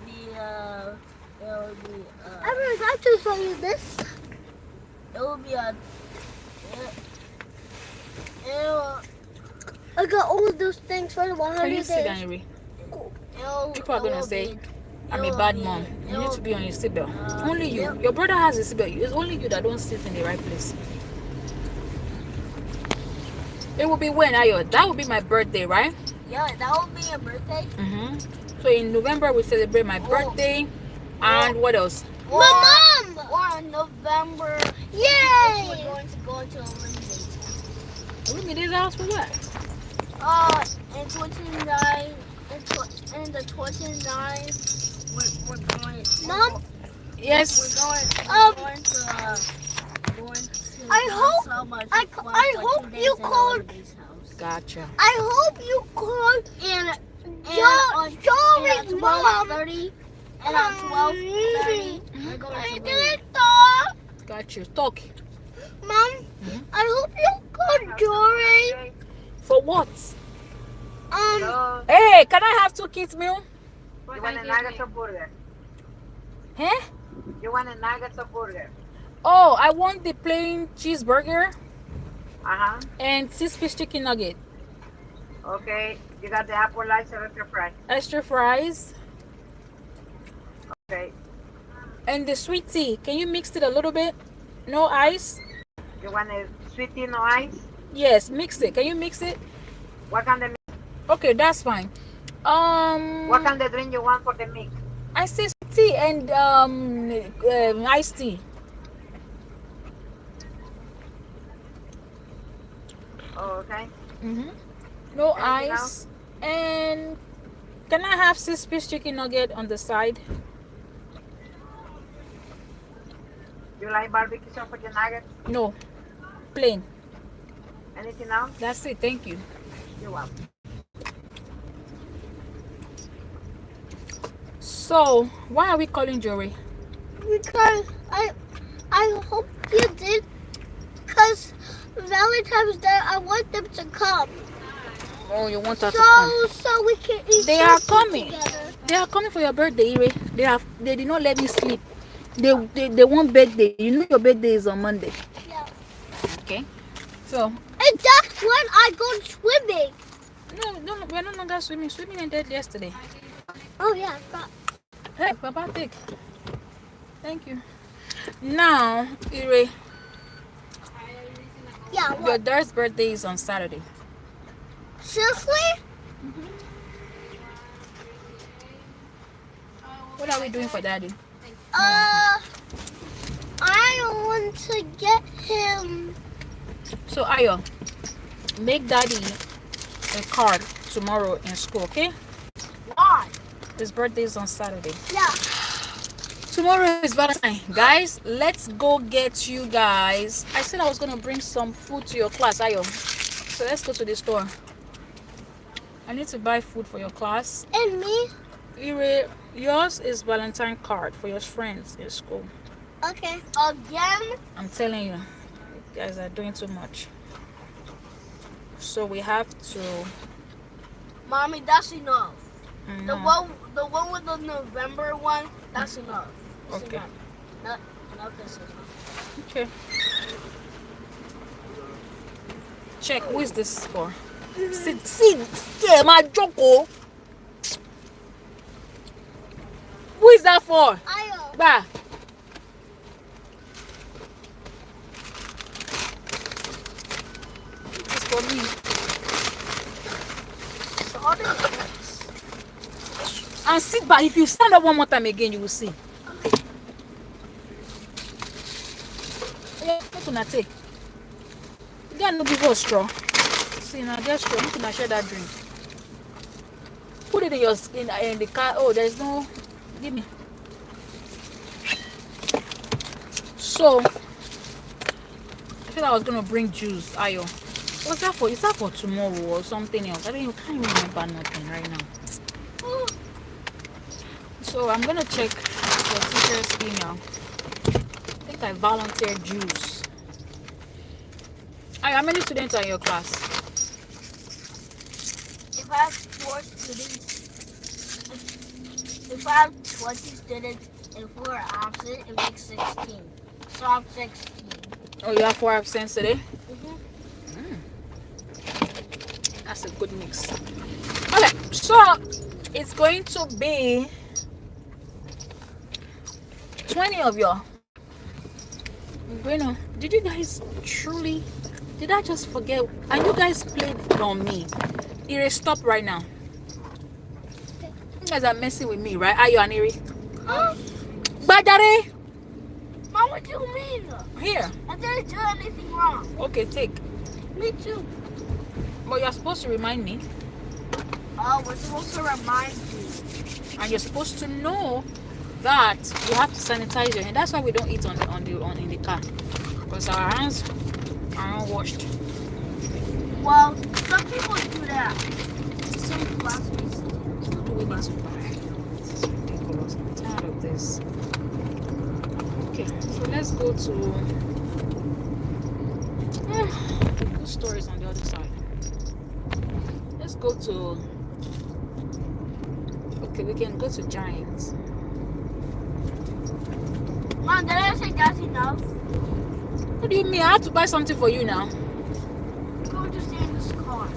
be I forgot to show you this. It will be I got all of those things for the 100 Can you days. sit down, Yuri? People are gonna say, I'm a bad mom. You need to be on your seatbelt. Only you. Your brother has a seatbelt. It's only you that don't sit in the right place. It will be when, Ayo? That will be my birthday, right? Yeah, that will be your birthday. So in November we celebrate my birthday, and what else? My mom! Or in November. Yay! We're going to go to Olimide's house for what? In 29, in the 29, we're going. Mom? Yes. We're going to I hope you called. Gotcha. I hope you called and Joey's mom. 30 and on 12:30 we're going to leave. Got you. Talk. Mom, I hope you called Jory. For what? Hey, can I have 2 kids meal? You want a nuggets or burger? Huh? You want a nuggets or burger? Oh, I want the plain cheeseburger Uh-huh. and 6-piece chicken nugget. Okay. You got the apple slice or extra fry? Extra fries. Okay. And the sweet tea. Can you mix it a little bit? No ice? You want a sweet tea, no ice? Yes, mix it. Can you mix it? What kind of Okay, that's fine. what kind of drink you want for the mix? I say sweet tea and iced tea. Oh, okay. No Anything ice. else? And can I have 6-piece chicken nugget on the side? You like barbecue sauce for the nuggets? No, plain. Anything else? That's it. Thank you. You're welcome. So why are we calling Jory? Because I hope you did. Because Valentine's Day, I want them to come. Oh, you want us to come? So we can eat. They are turkey coming. together. They are coming for your birthday, Ire. They did not let me sleep. They want birthday. You know your birthday is on Monday. Yeah. Okay. So And that's when I go swimming. no, we're no longer swimming. Swimming ended yesterday. Oh yeah, I forgot. Hey, Papa, take. Thank you. Now, Ire, Yeah, your what? dad's birthday is on Saturday. Seriously? What are we doing for Daddy? I want to get him. So, Ayo, make Daddy a card tomorrow in school, okay? Why? His birthday is on Saturday. Yeah. Tomorrow is Valentine. Guys, let's go get you guys. I said I was going to bring some food to your class, Ayo. So, let's go to the store. I need to buy food for your class. And me? Ire, yours is Valentine card for your friends in school. Okay. Again? I'm telling you, you guys are doing too much. So we have to. Mommy, that's enough. The No. one with the November one, that's enough. It's Okay. enough. Enough is enough. Okay. Check. Who is this for? Sit. Yeah, my Joko. Who is that for? Ayo. Bah. It's for me. So all this. And sit back. If you stand up one more time again, you will see. Yeah, what can I take? There no give us straw. See now, there's straw. You can share that drink. Put it in your in the car. Oh, there's no. Give me. So, I said I was gonna bring juice. Ayo, what's that for? Is that for tomorrow or something else? I can't even remember nothing right now. So I'm gonna check your teacher's email. I think I volunteered juice. How many students are in your class? If I have 4 students, if I have 20 students, if we're absent, it makes 16. So I'm 16. Oh, you have 4 absence today? Mm-hmm. That's a good mix. Okay, so it's going to be 20 of y'all. Bueno, did you guys truly? Did I just forget? And you guys played on me. Ire, stop right now. You guys are messing with me, right? Ayo and Ire. Huh? Badare! Mom, what do you mean? Here. I didn't do anything wrong. Okay, take. Me too. But you're supposed to remind me. Oh, we're supposed to remind you. And you're supposed to know that you have to sanitize your hand. That's why we don't eat in the car. Because our hands are unwashed. Well, some people do that. Some classmates do. What do we need to buy? This is ridiculous. I'm tired of this. Okay, so let's go to the food store is on the other side. Let's go to we can go to Giants. Mom, did I say that's enough? What do you mean? I have to buy something for you now. We're going to stay in this car.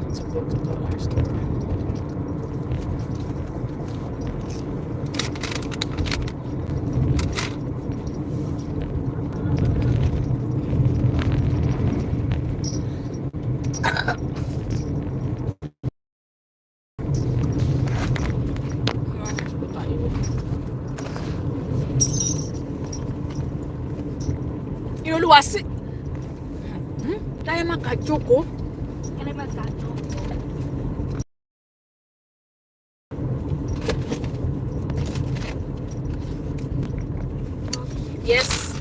Let's go to dollar store. Olúwa sí. Láyé má ka jókòó. Can I make that joke? Yes.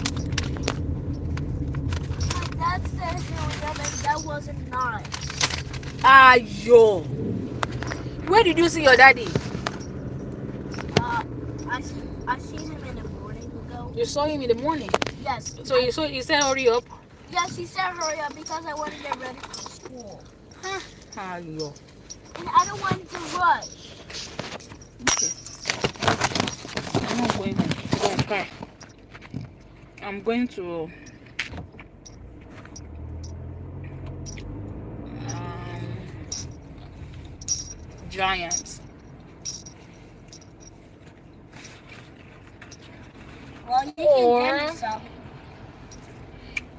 My dad said that wasn't nice. Ayo. Where did you see your daddy? I seen him in the morning ago. You saw him in the morning. Yes. So you said hurry up. Yes, he said hurry up because I want to get ready for school. Ayo. And I don't want to rush. Okay. I'm going to Giants. Well, you Or- can get some.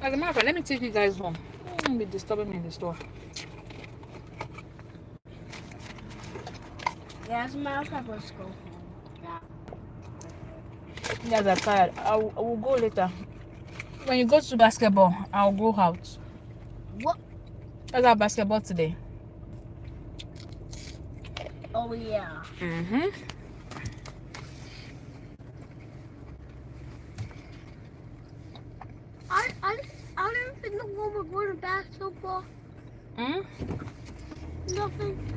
As a matter of fact, let me take you guys home. Don't be disturbing me in the store. Yeah, as a matter of fact, let's go home. Yeah. You guys are tired. I will go later. When you go to basketball, I'll go out. What? I got basketball today. Oh, yeah. Mm-hmm. I don't even know what we're going to basketball. Mm? Nothing.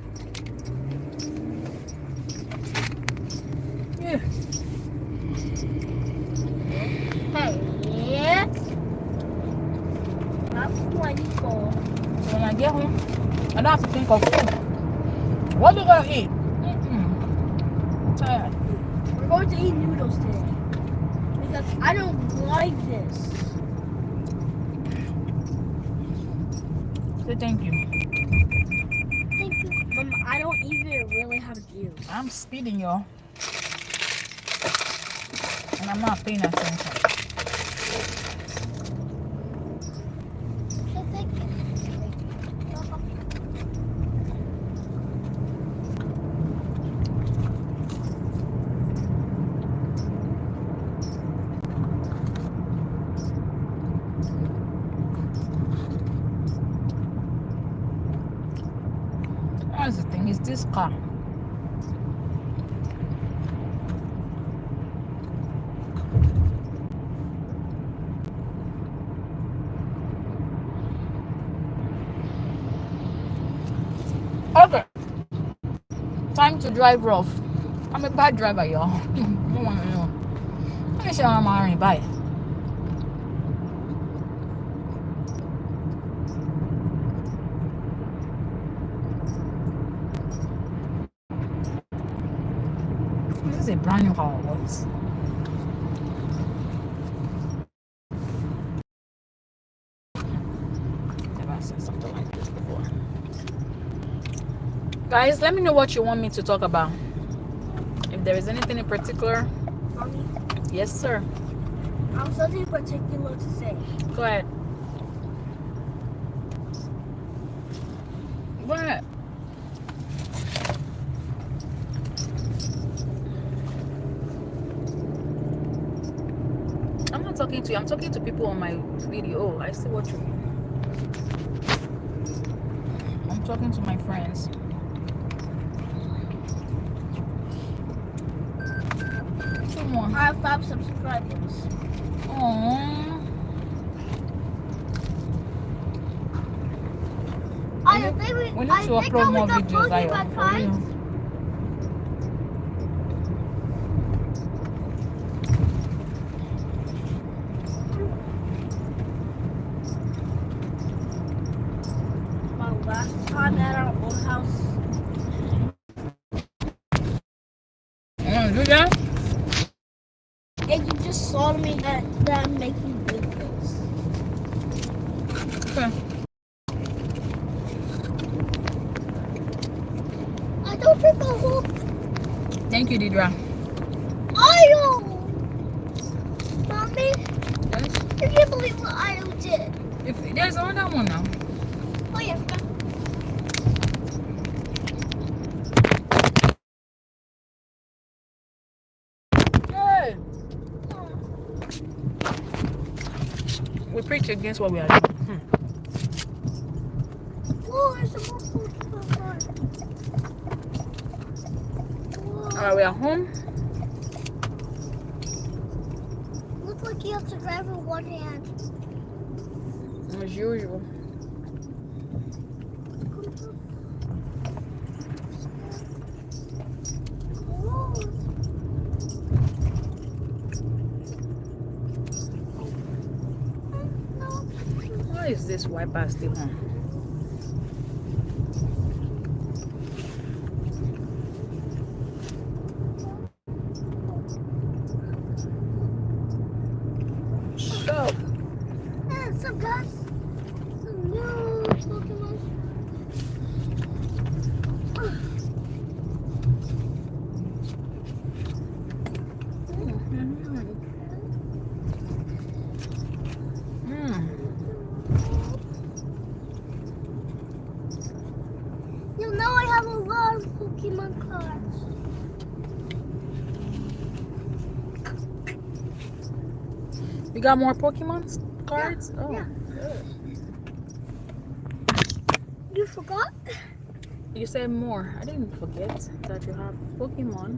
Yeah. Hey, yeah. That's 24. So when I get home, I don't have to think of food. What do I eat? I'm tired. We're going to eat noodles today. Because I don't like this. Say thank you. Thank you. Mom, I don't even really have juice. I'm speeding, y'all. And I'm not paying attention. So thank you. That's the thing, is this car. Okay. Time to drive rough. I'm a bad driver, y'all. Don't want to know. Let me show you how I'm already by. This is a brand new car. What? Never seen something like this before. Guys, let me know what you want me to talk about. If there is anything in particular. Mommy, Yes, sir. I have something particular to say. Go ahead. Go ahead. I'm not talking to you. I'm talking to people on my video. Oh, I see what you mean. I'm talking to my friends. Two more. I have 5 subscribers. Aww. I think We need to upload more videos. I for real. My last time at our old house. You want to do that? And you just saw me that I'm making videos. Okay. I don't drink a whole. Thank you, Didra. Ayo! Mommy, Yes. you can't believe what Ayo did. If there's another one now. Oh yeah, I forgot. Hey. We preach against what we are doing. Whoa, there's some more food in my car. Alright, we are home. Look like you have to drive with one hand. As usual. Why is this wiper still on? Pokemon cards. You got more Pokemon cards? Yeah, Oh, yeah. good. You forgot? You said more. I didn't forget that you have Pokemon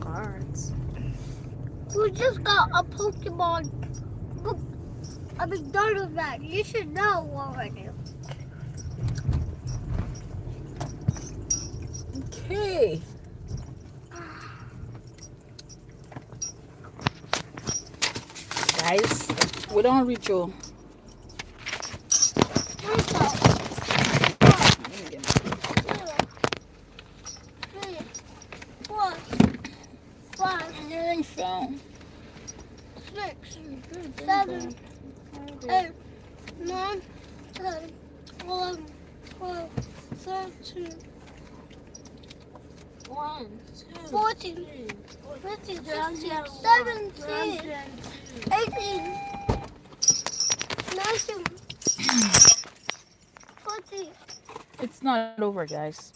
cards. We just got a Pokemon book, a McDonald's bag. You should know already. Okay. Guys, we don't reach you. Where's that? Let me get Three, four, five, my earring fell. 6, 7, 8, 9, 10, 11, 12, 13, 14, 15, 16, 17, 18, 19, 20, It's not over, guys.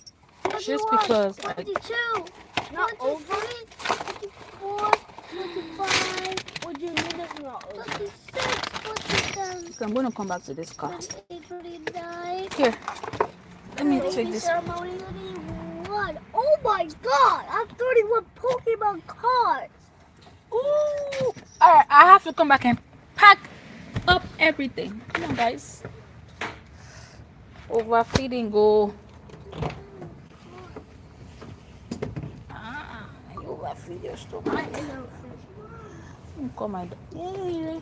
Just 21, because 22, Not 23, 24, 25, What do you mean it's not over? 26, 27, I'm going to come back to this car. 28, 29, Here, let me take this. ceremony 31. Oh my god! I have 31 Pokemon cards! Ooh! Alright, I have to come back and pack up everything. Come on, guys. Overfeeding go. You overfeed your stomach. Come on. Yeah.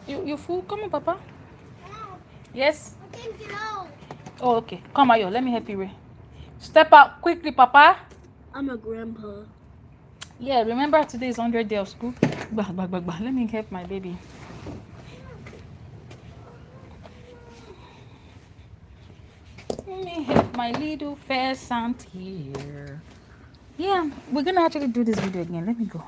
You full? Come on, Papa. Yes? I can't get out. Oh, okay. Come on, yo. Let me help you, Ray. Step out quickly, Papa. I'm a grandpa. Yeah, remember today is 100 day of school. Let me help my baby. Let me help my little pheasant here. Yeah, we're gonna actually do this video again. Let me go.